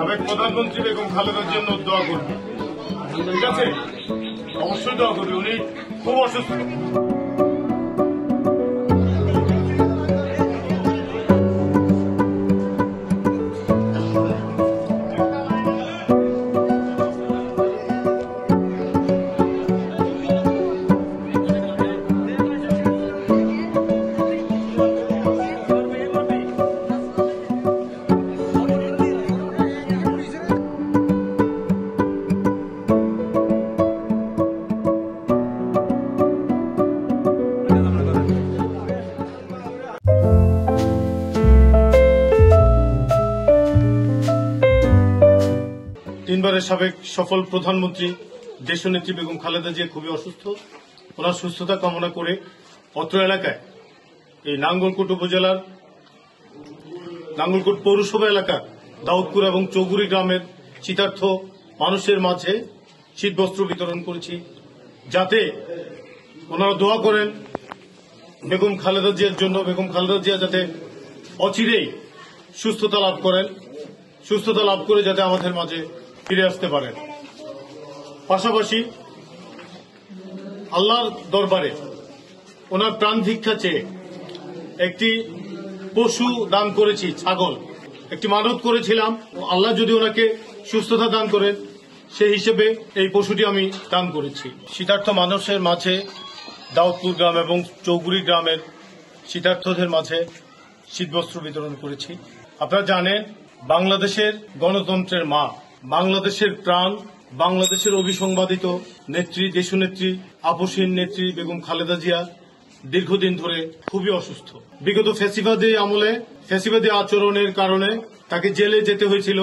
সাবেক প্রধানমন্ত্রী বেগম খালেদার জন্য দোয়া করবে, ঠিক আছে? অবশ্যই দোয়া করবে, উনি খুব অসুস্থ। তিনবারের সাবেক সফল প্রধানমন্ত্রী দেশনেত্রী বেগম খালেদা জিয়া খুবই অসুস্থ। ওনার সুস্থতা কামনা করে অত্র এলাকায় এই নাঙ্গলকোট উপজেলার নাঙ্গলকোট পৌরসভা এলাকার দাউদপুর এবং চৌগুড়ি গ্রামের শীতার্থ মানুষের মাঝে শীতবস্ত্র বিতরণ করেছি, যাতে ওনারা দোয়া করেন বেগম খালেদা জিয়ার জন্য। বেগম খালেদা জিয়া যাতে অচিরেই সুস্থতা লাভ করেন, সুস্থতা লাভ করে যাতে আমাদের মাঝে ফিরে আসতে পারেন। পাশাপাশি আল্লাহর দরবারে ওনার প্রাণ ভিক্ষা চেয়ে একটি পশু দান করেছি, ছাগল। একটি মানত করেছিলাম, আল্লাহ যদি ওনাকে সুস্থতা দান করেন সেই হিসেবে এই পশুটি আমি দান করেছি। শীতার্থ মানুষের মাঝে দাউদপুর গ্রাম এবং চৌগুড়ি গ্রামের শীতার্থদের মাঝে শীতবস্ত্র বিতরণ করেছি। আপনারা জানেন, বাংলাদেশের গণতন্ত্রের মা, বাংলাদেশের প্রাণ, বাংলাদেশের অবিসংবাদিত নেত্রী, দেশনেত্রী, আপসহীন নেত্রী বেগম খালেদা জিয়া দীর্ঘদিন ধরে খুবই অসুস্থ। বিগত ফ্যাসিবাদী আমলে ফ্যাসিবাদী আচরণের কারণে তাকে জেলে যেতে হয়েছিল।